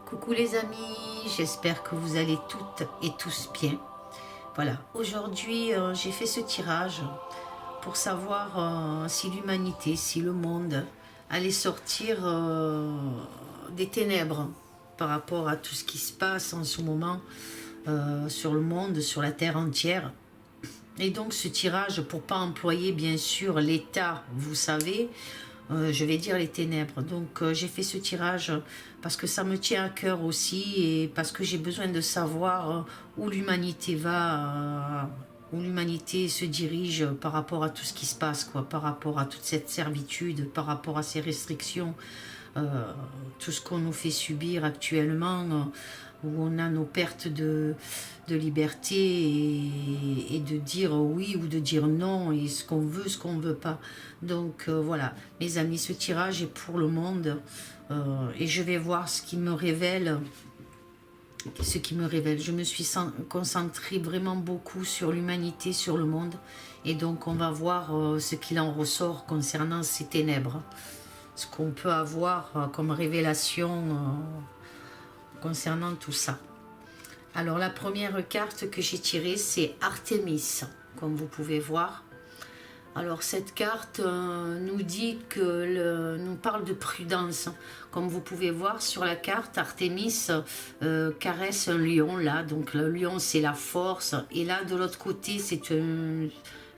Coucou les amis, j'espère que vous allez toutes et tous bien. Voilà, aujourd'hui j'ai fait ce tirage pour savoir si l'humanité, si le monde allait sortir des ténèbres par rapport à tout ce qui se passe en ce moment sur le monde, sur la terre entière. Et donc ce tirage, pour pas employer bien sûr l'état, vous savez, je vais dire les ténèbres. Donc j'ai fait ce tirage parce que ça me tient à cœur aussi et parce que j'ai besoin de savoir où l'humanité va, où l'humanité se dirige par rapport à tout ce qui se passe, quoi, par rapport à toute cette servitude, par rapport à ces restrictions, tout ce qu'on nous fait subir actuellement, où on a nos pertes de liberté et de dire oui ou de dire non, et ce qu'on veut, ce qu'on ne veut pas. Donc voilà, mes amis, ce tirage est pour le monde et je vais voir ce qui me révèle. Ce qui me révèle. Je me suis concentrée vraiment beaucoup sur l'humanité, sur le monde, et donc on va voir ce qu'il en ressort concernant ces ténèbres, ce qu'on peut avoir comme révélation concernant tout ça. Alors la première carte que j'ai tirée, c'est Artémis, comme vous pouvez voir. Alors cette carte nous dit que nous parle de prudence. Comme vous pouvez voir sur la carte, Artémis caresse un lion là. Donc le lion c'est la force. Et là de l'autre côté c'est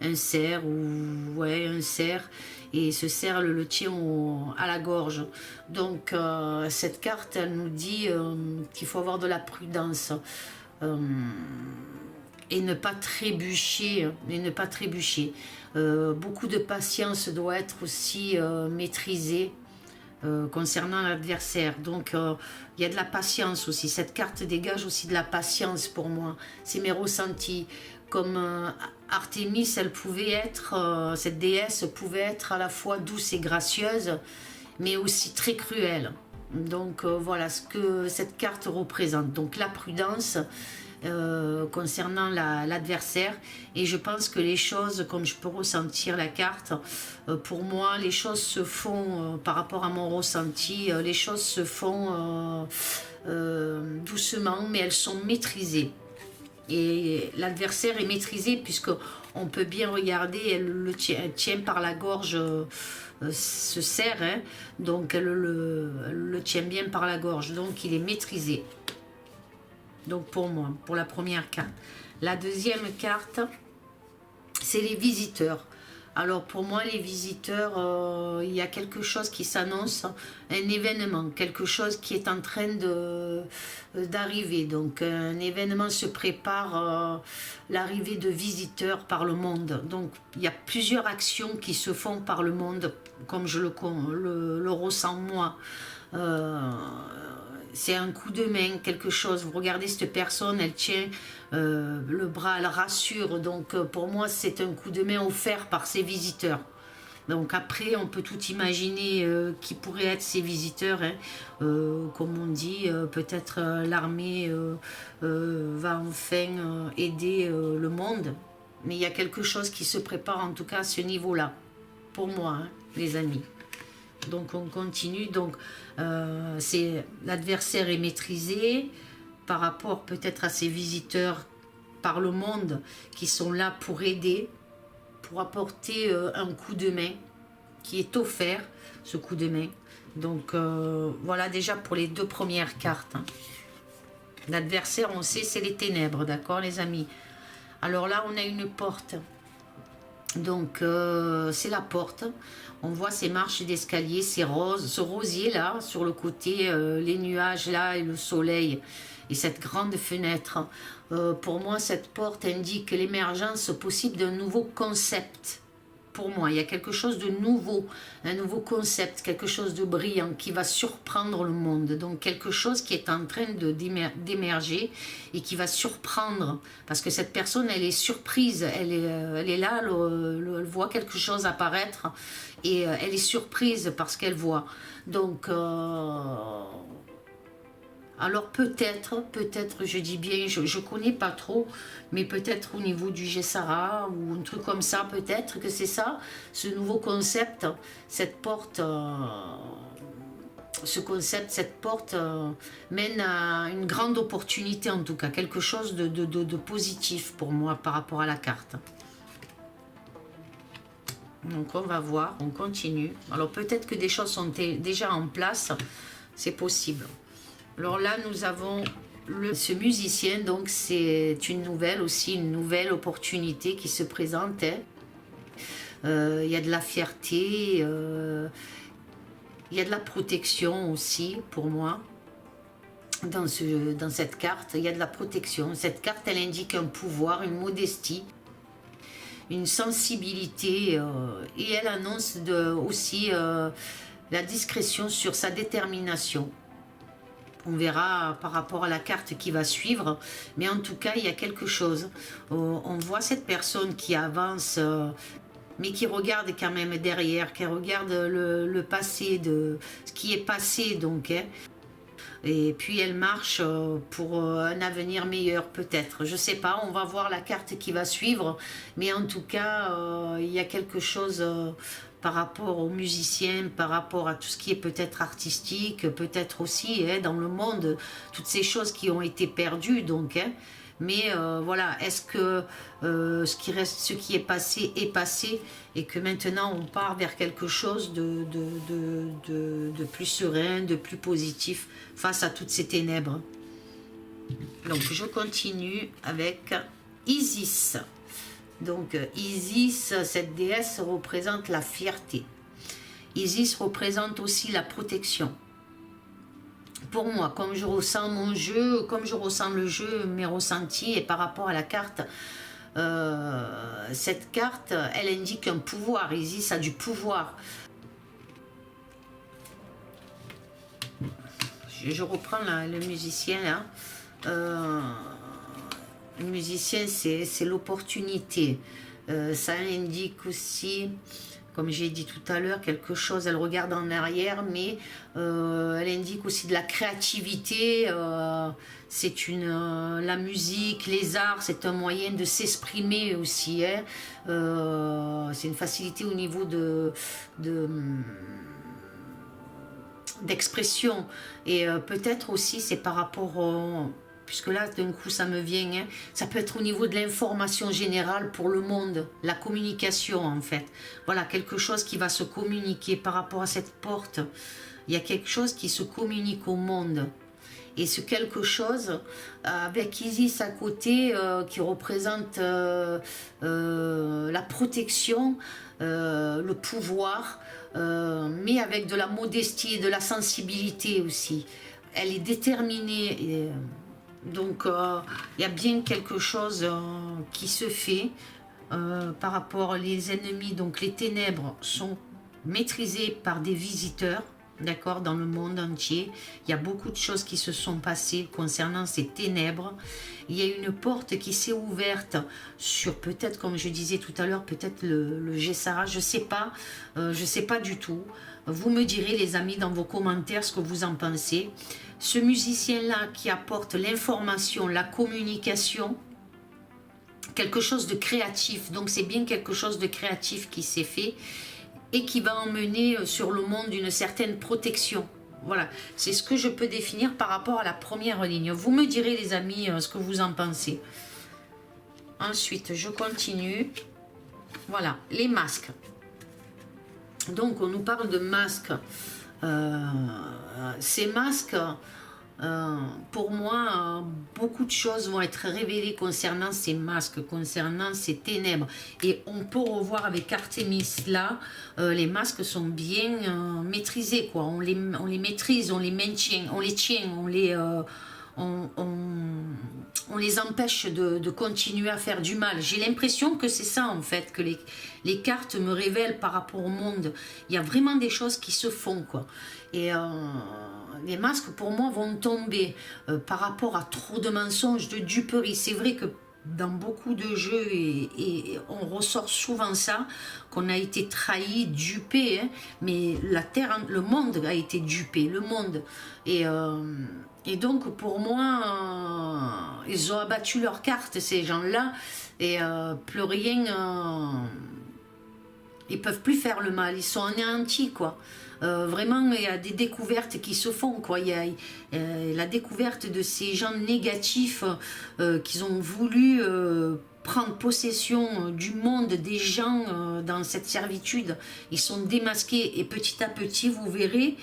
un cerf ou ouais un cerf. Et ce cerf le tient à la gorge. Donc cette carte elle nous dit qu'il faut avoir de la prudence. Et ne pas trébucher, beaucoup de patience doit être aussi maîtrisée concernant l'adversaire. Donc il y a de la patience aussi. Cette carte dégage aussi de la patience pour moi. C'est mes ressentis. Comme Artémis, elle pouvait être, cette déesse pouvait être à la fois douce et gracieuse, mais aussi très cruelle. Donc voilà ce que cette carte représente. Donc la prudence concernant l'adversaire, et je pense que les choses, comme je peux ressentir la carte, pour moi les choses se font par rapport à mon ressenti, les choses se font doucement, mais elles sont maîtrisées. Et l'adversaire est maîtrisé puisque on peut bien regarder, elle tient par la gorge, se serre, hein, donc elle le tient bien par la gorge, donc il est maîtrisé. Donc pour moi, pour la première carte. La deuxième carte, c'est les visiteurs. Alors pour moi, les visiteurs, il y a quelque chose qui s'annonce, un événement, quelque chose qui est en train d'arriver. Donc un événement se prépare, l'arrivée de visiteurs par le monde. Donc il y a plusieurs actions qui se font par le monde, comme je le ressens moi. C'est un coup de main, quelque chose. Vous regardez cette personne, elle tient le bras, elle rassure. Donc pour moi, c'est un coup de main offert par ses visiteurs. Donc après, on peut tout imaginer qui pourraient être ces visiteurs. Hein. Comme on dit, peut-être l'armée va enfin aider le monde. Mais il y a quelque chose qui se prépare en tout cas à ce niveau-là. Pour moi, hein, les amis. Donc on continue, donc l'adversaire est maîtrisé par rapport peut-être à ces visiteurs par le monde qui sont là pour aider, pour apporter un coup de main qui est offert, ce coup de main. Donc voilà déjà pour les deux premières cartes. Hein. L'adversaire, on sait, c'est les ténèbres, d'accord les amis. Alors là on a une porte. Donc c'est la porte, on voit ces marches d'escalier, ces roses, ce rosier là sur le côté, les nuages là et le soleil et cette grande fenêtre. Pour moi cette porte indique l'émergence possible d'un nouveau concept. Pour moi il y a quelque chose de nouveau, un nouveau concept, quelque chose de brillant qui va surprendre le monde, donc quelque chose qui est en train d'émerger et qui va surprendre, parce que cette personne elle est surprise, elle est là, elle voit quelque chose apparaître et elle est surprise parce qu'elle voit. Donc alors peut-être, je dis bien, je connais pas trop, mais peut-être au niveau du Gessara ou un truc comme ça, peut-être que c'est ça, ce nouveau concept, cette porte ce concept, cette porte mène à une grande opportunité en tout cas, quelque chose de positif pour moi par rapport à la carte. Donc on va voir, on continue. Alors peut-être que des choses sont déjà en place, c'est possible. Alors là nous avons ce musicien, donc c'est une nouvelle aussi, une nouvelle opportunité qui se présente. Il y a de la fierté, il y a de la protection aussi pour moi. Dans cette carte, il y a de la protection. Cette carte, elle indique un pouvoir, une modestie, une sensibilité et elle annonce aussi la discrétion sur sa détermination. On verra par rapport à la carte qui va suivre, mais en tout cas, il y a quelque chose. On voit cette personne qui avance, mais qui regarde quand même derrière, qui regarde le passé, de ce qui est passé, donc. Et puis elle marche pour un avenir meilleur peut-être, je sais pas, on va voir la carte qui va suivre, mais en tout cas il y a quelque chose par rapport aux musiciens, par rapport à tout ce qui est peut-être artistique, peut-être aussi dans le monde, toutes ces choses qui ont été perdues donc, mais voilà, est-ce que ce qui est passé et que maintenant on part vers quelque chose de plus serein, de plus positif face à toutes ces ténèbres. Donc je continue avec Isis. Donc Isis, cette déesse représente la fierté. Isis représente aussi la protection. Pour moi, comme je ressens mon jeu, comme je ressens le jeu, mes ressentis, et par rapport à la carte, cette carte, elle indique un pouvoir. Isis a du pouvoir. Je reprends le musicien là. Le musicien, c'est l'opportunité. Ça indique aussi, comme j'ai dit tout à l'heure, quelque chose, elle regarde en arrière, mais elle indique aussi de la créativité. C'est la musique, les arts, c'est un moyen de s'exprimer aussi. C'est une facilité au niveau d'expression. Et peut-être aussi, c'est par rapport puisque là, d'un coup, ça me vient, ça peut être au niveau de l'information générale pour le monde, la communication, en fait. Voilà, quelque chose qui va se communiquer par rapport à cette porte. Il y a quelque chose qui se communique au monde. Et ce quelque chose, avec Isis à côté, qui représente la protection, le pouvoir, mais avec de la modestie et de la sensibilité aussi. Elle est déterminée. Donc il y a bien quelque chose qui se fait par rapport aux ennemis. Donc les ténèbres sont maîtrisées par des visiteurs, d'accord, dans le monde entier. Il y a beaucoup de choses qui se sont passées concernant ces ténèbres. Il y a une porte qui s'est ouverte sur peut-être, comme je disais tout à l'heure, peut-être le Gessara, je sais pas du tout. Vous me direz les amis dans vos commentaires ce que vous en pensez. Ce musicien-là qui apporte l'information, la communication, quelque chose de créatif. Donc c'est bien quelque chose de créatif qui s'est fait et qui va emmener sur le monde une certaine protection. Voilà, c'est ce que je peux définir par rapport à la première ligne. Vous me direz les amis ce que vous en pensez. Ensuite, je continue. Voilà, les masques. Donc on nous parle de masques. Ces masques, pour moi, beaucoup de choses vont être révélées concernant ces masques, concernant ces ténèbres. Et on peut revoir avec Artémis là, les masques sont bien maîtrisés, quoi. On les maîtrise, on les maintient, on les tient, on les empêche de continuer à faire du mal. J'ai l'impression que c'est ça en fait, que les cartes me révèlent par rapport au monde. Il y a vraiment des choses qui se font, quoi. Et les masques pour moi vont tomber par rapport à trop de mensonges, de duperies. C'est vrai que dans beaucoup de jeux, et on ressort souvent ça, qu'on a été trahi, dupé, mais la terre, le monde a été dupé, le monde. Et donc pour moi, ils ont abattu leurs cartes, ces gens-là, et plus rien, ils peuvent plus faire le mal, ils sont anéantis, quoi. vraiment, il y a des découvertes qui se font, quoi. Il y a la découverte de ces gens négatifs qui ont voulu prendre possession du monde des gens dans cette servitude. Ils sont démasqués et petit à petit, vous verrez,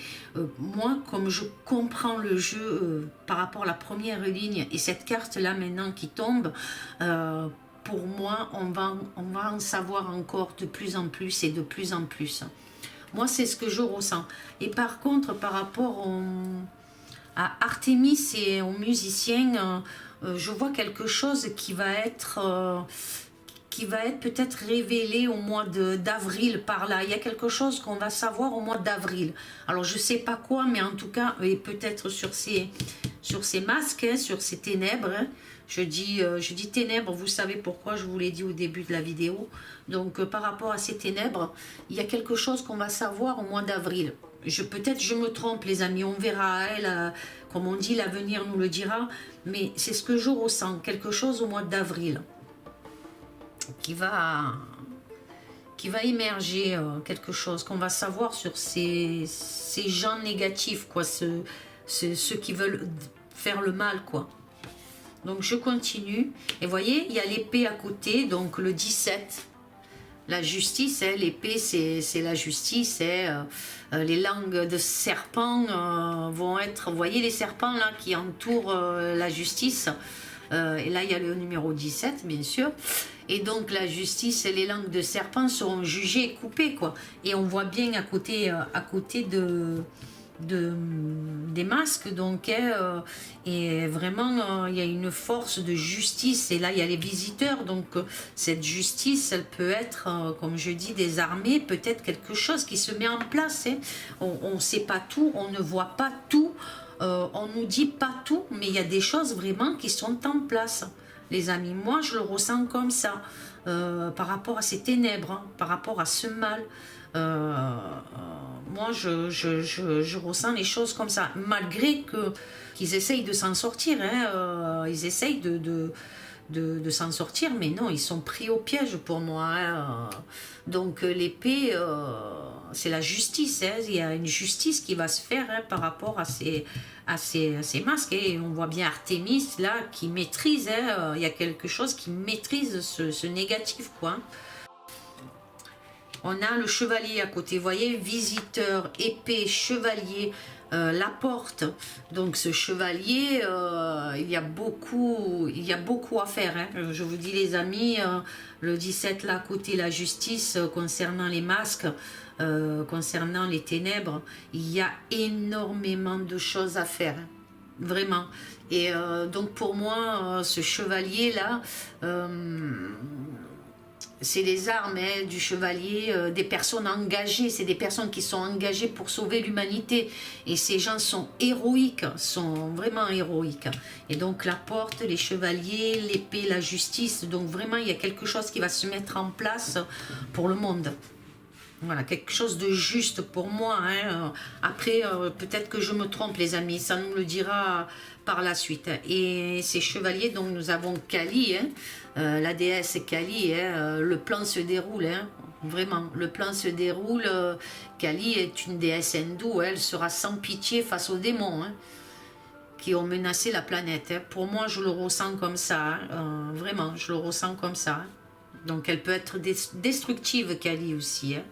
moi, comme je comprends le jeu par rapport à la première ligne et cette carte-là maintenant qui tombe, pour moi, on va en savoir encore de plus en plus et de plus en plus. Moi, c'est ce que je ressens. Et par contre, par rapport à Artémis et aux musiciens, je vois quelque chose qui va être peut-être révélé au mois d'avril par là. Il y a quelque chose qu'on va savoir au mois d'avril. Alors, je ne sais pas quoi, mais en tout cas, et peut-être sur ces masques, hein, sur ces ténèbres. Hein. Je dis ténèbres, vous savez pourquoi, je vous l'ai dit au début de la vidéo. Donc, par rapport à ces ténèbres, il y a quelque chose qu'on va savoir au mois d'avril. Peut-être je me trompe, les amis, on verra. Comme on dit, l'avenir nous le dira. Mais c'est ce que je ressens, quelque chose au mois d'avril qui va émerger, quelque chose qu'on va savoir sur ces gens négatifs, quoi, ceux qui veulent faire le mal, quoi. Donc je continue, et vous voyez, il y a l'épée à côté, donc le 17, la justice, hein, l'épée c'est la justice, hein, les langues de serpent vont être, vous voyez les serpents là qui entourent la justice, et là il y a le numéro 17 bien sûr, et donc la justice et les langues de serpent seront jugées et coupées, quoi, et on voit bien à côté des masques, donc et vraiment il y a une force de justice, et là il y a les visiteurs, donc cette justice elle peut être comme je dis des armées, peut-être quelque chose qui se met en place, hein. On ne sait pas tout, on ne voit pas tout, on nous dit pas tout, mais il y a des choses vraiment qui sont en place, les amis. Moi je le ressens comme ça, par rapport à ces ténèbres, hein, par rapport à ce mal. Moi je ressens les choses comme ça, malgré qu'ils essayent de s'en sortir, hein, ils essayent de s'en sortir, mais non, ils sont pris au piège pour moi, hein. Donc l'épée, c'est la justice, hein. Il y a une justice qui va se faire, hein, par rapport à ces masques, et on voit bien Artémis là qui maîtrise, hein, il y a quelque chose qui maîtrise ce négatif, quoi, hein. On a le chevalier à côté, vous voyez, visiteur, épée, chevalier, la porte. Donc ce chevalier, il y a beaucoup à faire, hein. Je vous dis les amis, le 17 là à côté, la justice, concernant les masques, concernant les ténèbres, il y a énormément de choses à faire, hein, vraiment. Et donc pour moi, ce chevalier là, c'est les armes, hein, du chevalier, des personnes engagées, c'est des personnes qui sont engagées pour sauver l'humanité, et ces gens sont héroïques, sont vraiment héroïques. Et donc la porte, les chevaliers, l'épée, la justice, donc vraiment il y a quelque chose qui va se mettre en place pour le monde. Voilà, quelque chose de juste pour moi, hein. Après, peut-être que je me trompe, les amis, ça nous le dira par la suite. Et ces chevaliers, donc nous avons Kali, hein, la déesse Kali, hein, le plan se déroule, hein, vraiment, le plan se déroule. Kali est une déesse hindoue, hein, elle sera sans pitié face aux démons, hein, qui ont menacé la planète, hein. Pour moi, je le ressens comme ça, hein, vraiment, je le ressens comme ça, hein. Donc elle peut être destructive, Kali aussi, hein.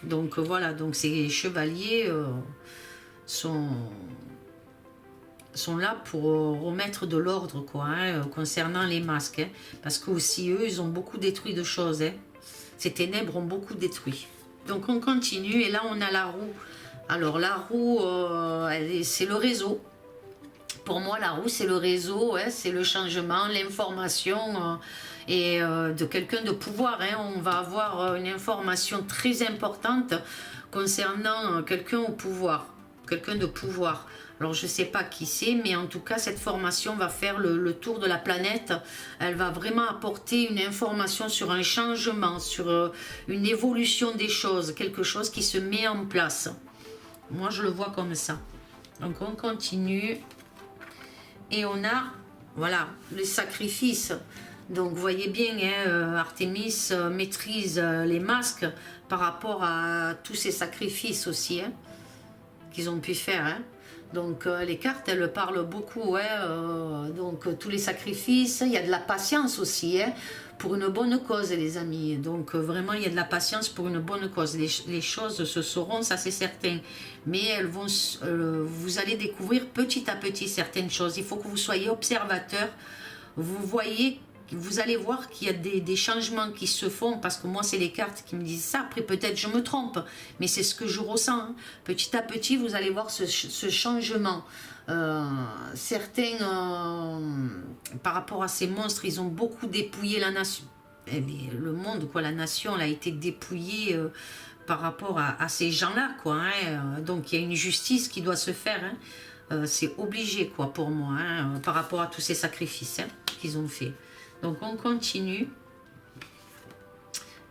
Donc voilà, donc ces chevaliers sont là pour remettre de l'ordre, quoi, hein, concernant les masques, hein, parce que aussi eux, ils ont beaucoup détruit de choses, hein. Ces ténèbres ont beaucoup détruit. Donc on continue, et là on a la roue. Alors la roue, c'est le réseau. Pour moi, la roue, c'est le réseau, hein, c'est le changement, l'information, et de quelqu'un de pouvoir, hein. On va avoir une information très importante concernant quelqu'un au pouvoir, quelqu'un de pouvoir. Alors je ne sais pas qui c'est, mais en tout cas cette formation va faire le tour de la planète. Elle va vraiment apporter une information sur un changement, sur une évolution des choses, quelque chose qui se met en place. Moi je le vois comme ça. Donc on continue. Et on a, voilà, les sacrifices. Donc vous voyez bien, hein, Artémis maîtrise les masques par rapport à tous ces sacrifices aussi, hein. qu'ils ont pu faire. Hein. Donc les cartes, elles parlent beaucoup. Hein, donc tous les sacrifices, il y a de la patience aussi. Hein, pour une bonne cause, les amis. Donc vraiment, il y a de la patience pour une bonne cause. Les choses se sauront, ça c'est certain. Mais elles vont, vous allez découvrir petit à petit certaines choses. Il faut que vous soyez observateur. Vous voyez, vous allez voir qu'il y a des changements qui se font, parce que moi c'est les cartes qui me disent ça. Après peut-être je me trompe, mais c'est ce que je ressens. Hein. Petit à petit, vous allez voir ce changement. Certains, par rapport à ces monstres, ils ont beaucoup dépouillé la nation. Le monde, quoi, la nation, elle a été dépouillée par rapport à ces gens-là, quoi. Hein. Donc il y a une justice qui doit se faire. Hein. C'est obligé, quoi, pour moi, hein, par rapport à tous ces sacrifices hein, qu'ils ont fait. Donc on continue.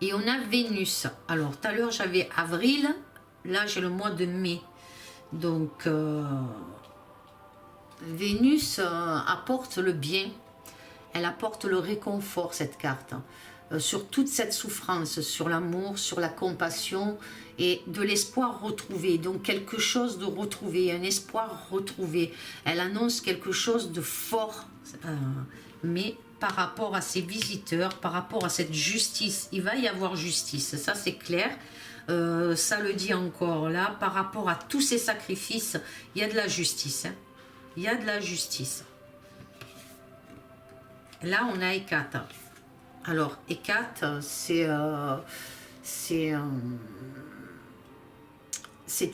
Et on a Vénus. Alors tout à l'heure j'avais avril, là j'ai le mois de mai. Donc Vénus apporte le bien, elle apporte le réconfort, cette carte, sur toute cette souffrance, sur l'amour, sur la compassion et de l'espoir retrouvé. Donc quelque chose de retrouvé, un espoir retrouvé. Elle annonce quelque chose de fort, mais par rapport à ses visiteurs, par rapport à cette justice, il va y avoir justice, ça c'est clair. Ça le dit encore là, par rapport à tous ces sacrifices, il y a de la justice. Hein. Il y a de la justice. Là, on a Hécate. Alors, Hécate, c'est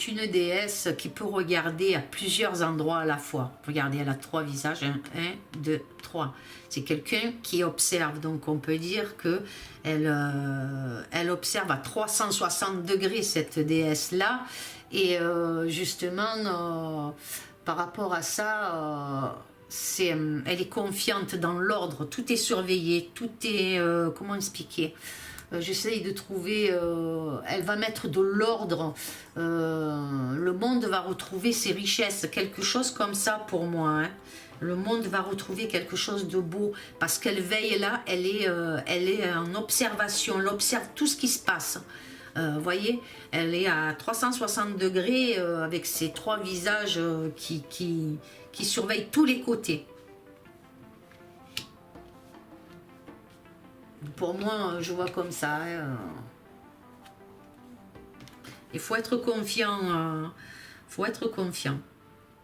une déesse qui peut regarder à plusieurs endroits à la fois. Regardez, elle a 3 visages. 1, 2, 3. C'est quelqu'un qui observe. Donc, on peut dire que elle observe à 360 degrés, cette déesse-là. Et justement, par rapport à ça, elle est confiante dans l'ordre. Tout est surveillé. Tout est... comment expliquer ? J'essaye de trouver, elle va mettre de l'ordre, le monde va retrouver ses richesses, quelque chose comme ça pour moi. Hein. Le monde va retrouver quelque chose de beau, parce qu'elle veille là, elle est en observation, elle observe tout ce qui se passe. Vous voyez, elle est à 360 degrés avec ses 3 visages qui surveillent tous les côtés. Pour moi, je vois comme ça. Hein. Il faut être confiant. Faut être confiant.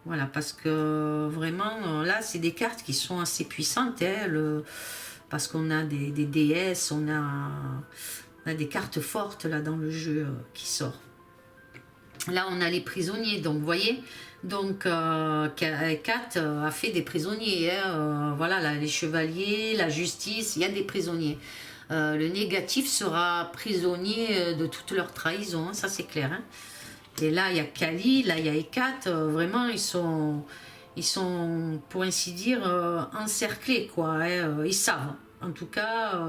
Voilà, parce que vraiment, là, c'est des cartes qui sont assez puissantes. Hein, parce qu'on a des déesses, on a des cartes fortes là dans le jeu qui sort. Là, on a les prisonniers. Donc, vous voyez, donc Hécate a fait des prisonniers. Hein, voilà, là, les chevaliers, la justice, il y a des prisonniers. Le négatif sera prisonnier de toute leur trahison, hein, ça c'est clair. Hein. Et là, il y a Kali, là, il y a Hécate. Vraiment, ils sont, pour ainsi dire, encerclés, quoi. Hein, ils savent. En tout cas,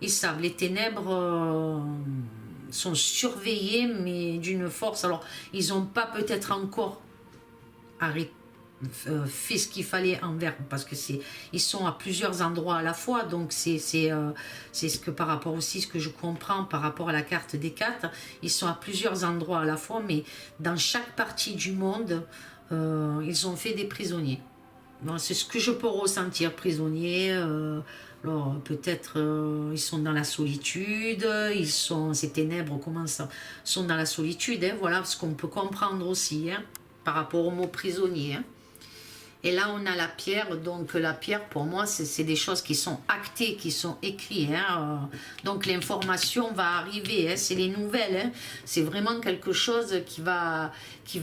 ils savent. Les ténèbres sont surveillées, mais d'une force. Alors, ils n'ont pas peut-être encore fait ce qu'il fallait envers, parce que ils sont à plusieurs endroits à la fois, donc c'est ce que par rapport aussi, ce que je comprends par rapport à la carte des 4, ils sont à plusieurs endroits à la fois, mais dans chaque partie du monde, ils ont fait des prisonniers. Bon, c'est ce que je peux ressentir, prisonniers. Alors peut-être ils sont dans la solitude, ces ténèbres comment ça, sont dans la solitude, hein, voilà ce qu'on peut comprendre aussi, hein, par rapport au mot prisonnier. Hein. Et là, on a la pierre. Donc, la pierre, pour moi, c'est des choses qui sont actées, qui sont écrites. Hein. Donc, l'information va arriver. Hein. C'est les nouvelles. Hein. C'est vraiment quelque chose qui va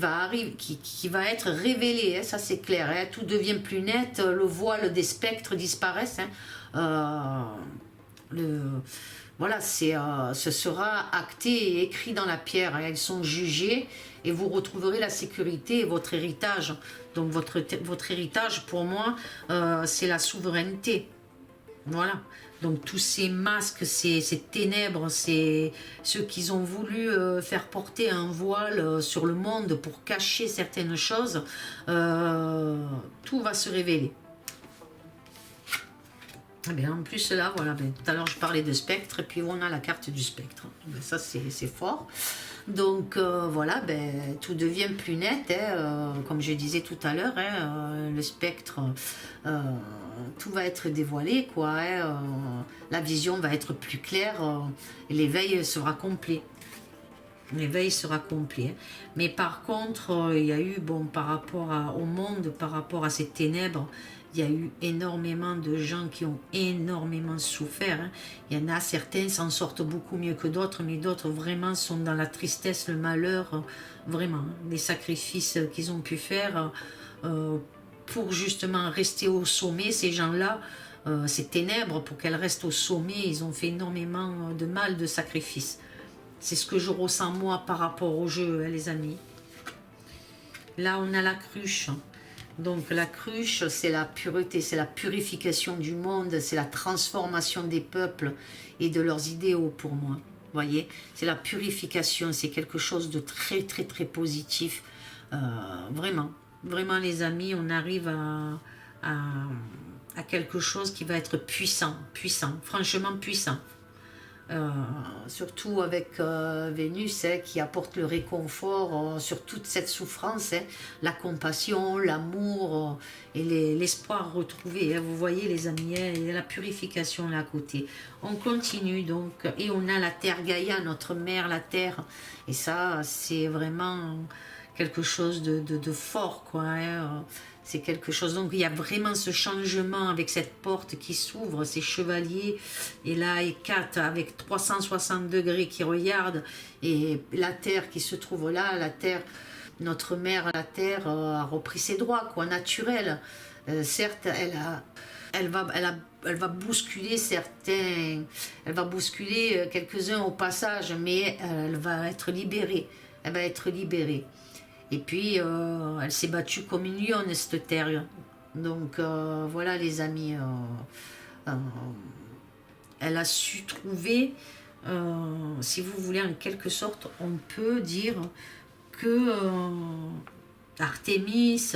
arriver, qui va être révélé. Hein. Ça, c'est clair. Hein. Tout devient plus net. Le voile des spectres disparaissent. Hein. Voilà, ce sera acté et écrit dans la pierre. Elles sont jugées et vous retrouverez la sécurité et votre héritage. Donc votre héritage, pour moi, c'est la souveraineté. Voilà. Donc tous ces masques, ces ténèbres, ceux qui ont voulu faire porter un voile sur le monde pour cacher certaines choses, tout va se révéler. Eh bien, en plus là, voilà, tout à l'heure je parlais de spectre, et puis on a la carte du spectre. Ça c'est fort. Donc voilà, ben, tout devient plus net, hein, comme je disais tout à l'heure, hein, le spectre, tout va être dévoilé, quoi, hein, la vision va être plus claire, et l'éveil sera complet. L'éveil sera complet. Hein. Mais par contre, il y a eu, bon, par rapport au monde, par rapport à ces ténèbres, il y a eu énormément de gens qui ont énormément souffert. Hein. Il y en a certains s'en sortent beaucoup mieux que d'autres, mais d'autres vraiment sont dans la tristesse, le malheur, vraiment. Hein. Les sacrifices qu'ils ont pu faire pour justement rester au sommet, ces gens-là, ces ténèbres, pour qu'elles restent au sommet, ils ont fait énormément de mal, de sacrifices. C'est ce que je ressens moi par rapport au jeu, hein, les amis. Là, on a la cruche. Donc la cruche, c'est la pureté, c'est la purification du monde, c'est la transformation des peuples et de leurs idéaux pour moi. Vous voyez, c'est la purification, c'est quelque chose de très très très positif. Vraiment, vraiment les amis, on arrive à quelque chose qui va être puissant, puissant, franchement puissant. Surtout avec Vénus, hein, qui apporte le réconfort sur toute cette souffrance, hein, la compassion, l'amour et l'espoir retrouvé. Hein, vous voyez les amis, hein, il y a la purification là à côté. On continue donc, et on a la Terre Gaïa, notre mère, la Terre. Et ça, c'est vraiment quelque chose de fort, quoi. Hein, c'est quelque chose, donc il y a vraiment ce changement avec cette porte qui s'ouvre, ces chevaliers, et là, et 4 avec 360 degrés qui regardent, et la terre qui se trouve là, la terre, notre mère, la terre, a repris ses droits, quoi, naturels. Certes, elle va bousculer certains, elle va bousculer quelques-uns au passage, mais elle va être libérée, elle va être libérée. Et puis, elle s'est battue comme une lionne, cette terre. Donc, voilà, les amis. Elle a su trouver, si vous voulez, en quelque sorte, on peut dire que Artémis,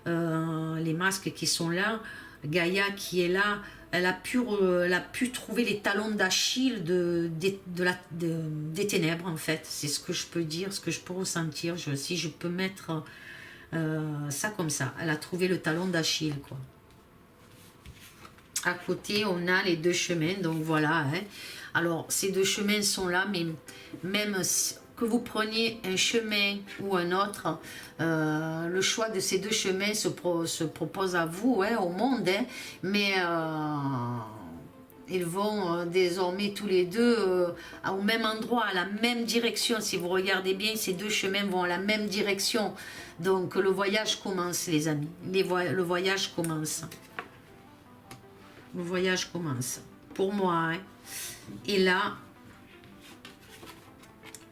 les masques qui sont là, Gaïa qui est là, elle a pu trouver les talons d'Achille des ténèbres, en fait. C'est ce que je peux dire, ce que je peux ressentir, si je peux mettre ça comme ça. Elle a trouvé le talon d'Achille, quoi. À côté, on a les deux chemins, donc voilà. Hein. Alors, ces deux chemins sont là, mais même que vous preniez un chemin ou un autre, le choix de ces deux chemins se propose à vous, hein, au monde, hein, mais ils vont désormais tous les deux au même endroit, à la même direction. Si vous regardez bien, ces deux chemins vont à la même direction. Donc le voyage commence, les amis. Le voyage commence. Le voyage commence. Pour moi, hein. Et là,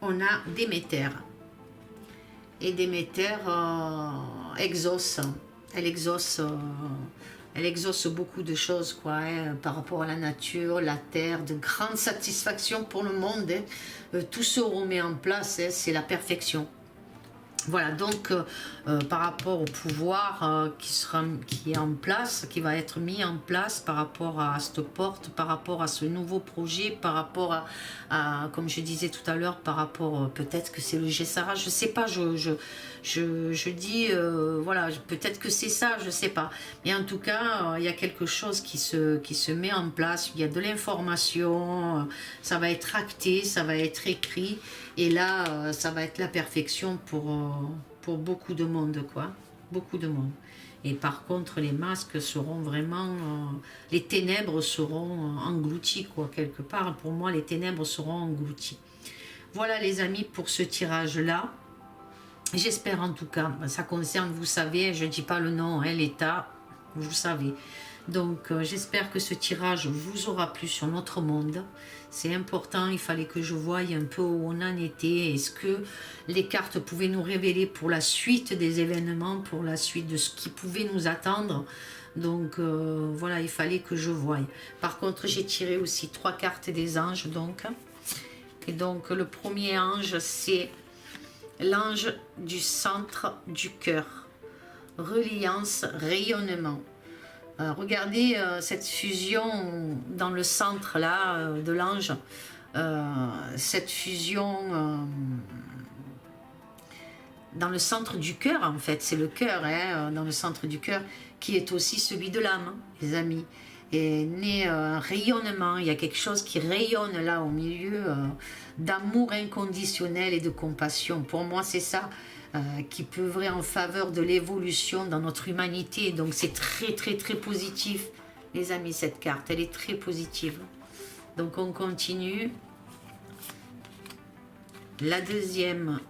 on a Déméter. Et Déméter exauce. Elle exauce beaucoup de choses, quoi, hein, par rapport à la nature, la terre, de grandes satisfactions pour le monde. Hein. Tout se remet en place, hein, c'est la perfection. Voilà, donc par rapport au pouvoir qui est en place, qui va être mis en place par rapport à cette porte, par rapport à ce nouveau projet, par rapport à comme je disais tout à l'heure, par rapport, peut-être que c'est le Gessara, je sais pas, je dis, voilà, peut-être que c'est ça, je sais pas. Mais en tout cas, il y a quelque chose qui se met en place, il y a de l'information, ça va être acté, ça va être écrit. Et là, ça va être la perfection pour beaucoup de monde, quoi. Beaucoup de monde. Et par contre, les masques seront vraiment... les ténèbres seront englouties, quoi, quelque part. Pour moi, les ténèbres seront englouties. Voilà, les amis, pour ce tirage-là. J'espère en tout cas, ça concerne, vous savez, je ne dis pas le nom, hein, l'État, vous savez. Donc, j'espère que ce tirage vous aura plu sur notre monde. C'est important, il fallait que je voie un peu où on en était. Est-ce que les cartes pouvaient nous révéler pour la suite des événements, pour la suite de ce qui pouvait nous attendre. Donc, voilà, il fallait que je voie. Par contre, j'ai tiré aussi 3 cartes des anges, donc. Et donc, le premier ange, c'est l'ange du centre du cœur. Reliance, rayonnement. Regardez cette fusion dans le centre là de l'ange, cette fusion dans le centre du cœur, en fait. C'est le cœur, hein, dans le centre du cœur, qui est aussi celui de l'âme, les amis. Et né un rayonnement, il y a quelque chose qui rayonne là au milieu d'amour inconditionnel et de compassion. Pour moi, c'est ça qui peut œuvrer en faveur de l'évolution dans notre humanité. Donc c'est très très très positif, les amis, cette carte. Elle est très positive. Donc on continue. La deuxième,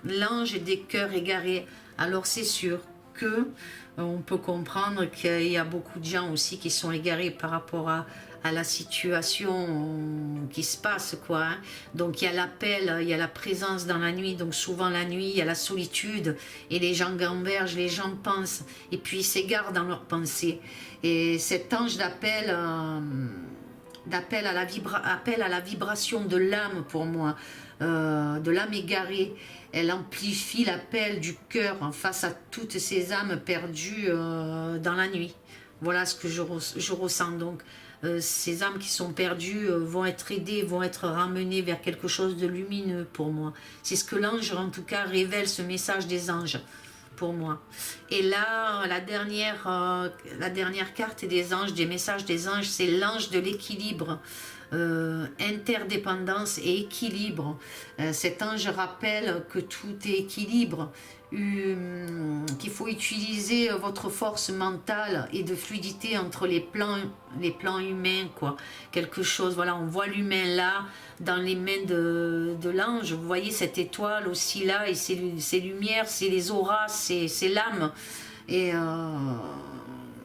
l'ange des cœurs égarés. Alors c'est sûr que on peut comprendre qu'il y a beaucoup de gens aussi qui sont égarés par rapport à la situation qui se passe, quoi. Hein. Donc il y a l'appel, il y a la présence dans la nuit, donc souvent la nuit, il y a la solitude, et les gens gambergent, les gens pensent, et puis ils s'égarent dans leurs pensées. Et cet ange d'appel... appel à la vibration de l'âme pour moi, de l'âme égarée. Elle amplifie l'appel du cœur face à toutes ces âmes perdues dans la nuit. Voilà ce que je ressens. Donc ces âmes qui sont perdues vont être aidées, vont être ramenées vers quelque chose de lumineux pour moi. C'est ce que l'ange en tout cas révèle, ce message des anges pour moi. Et là, la dernière carte des anges, des messages des anges, c'est l'ange de l'équilibre, interdépendance et équilibre. Cet ange rappelle que tout est équilibre, qu'il faut utiliser votre force mentale et de fluidité entre les plans humains, quoi. Quelque chose, voilà, on voit l'humain là, dans les mains de l'ange. Vous voyez cette étoile aussi là, et ces lumières, c'est les auras, c'est l'âme. Et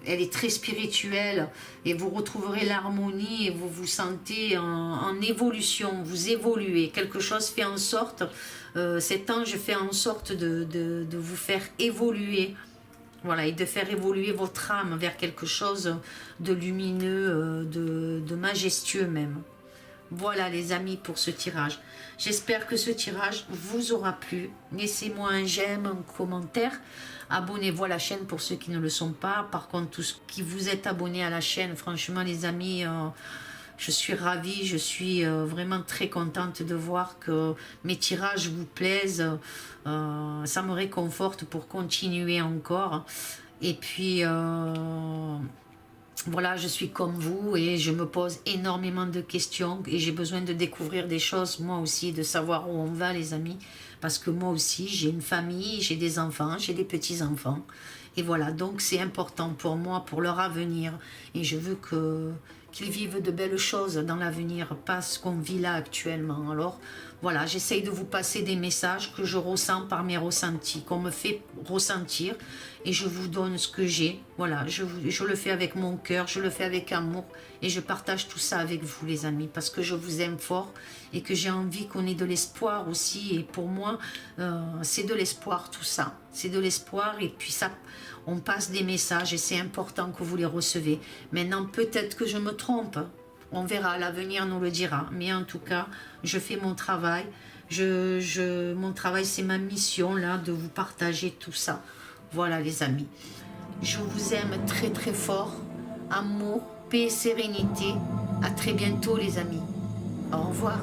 elle est très spirituelle, et vous retrouverez l'harmonie, et vous vous sentez en évolution, vous évoluez. Quelque chose fait en sorte, cet ange fait en sorte de vous faire évoluer. Voilà, et de faire évoluer votre âme vers quelque chose de lumineux, de majestueux même. Voilà les amis pour ce tirage. J'espère que ce tirage vous aura plu. Laissez-moi un j'aime, un commentaire. Abonnez-vous à la chaîne pour ceux qui ne le sont pas. Par contre, tous qui vous êtes abonnés à la chaîne, franchement les amis, je suis ravie. Je suis vraiment très contente de voir que mes tirages vous plaisent. Ça me réconforte pour continuer encore. Et puis... voilà, je suis comme vous et je me pose énormément de questions et j'ai besoin de découvrir des choses, moi aussi, de savoir où on va, les amis. Parce que moi aussi, j'ai une famille, j'ai des enfants, j'ai des petits-enfants. Et voilà, donc c'est important pour moi, pour leur avenir. Et je veux qu'ils vivent de belles choses dans l'avenir, pas ce qu'on vit là actuellement. Alors voilà, j'essaye de vous passer des messages que je ressens par mes ressentis, qu'on me fait ressentir, et je vous donne ce que j'ai. Voilà, je le fais avec mon cœur, je le fais avec amour, et je partage tout ça avec vous les amis, parce que je vous aime fort, et que j'ai envie qu'on ait de l'espoir aussi. Et pour moi, c'est de l'espoir tout ça, c'est de l'espoir. Et puis ça, on passe des messages, et c'est important que vous les recevez. Maintenant, peut-être que je me trompe, on verra, l'avenir nous le dira. Mais en tout cas, je fais mon travail. Mon travail, c'est ma mission là, de vous partager tout ça. Voilà les amis. Je vous aime très très fort. Amour, paix, sérénité. À très bientôt les amis. Au revoir.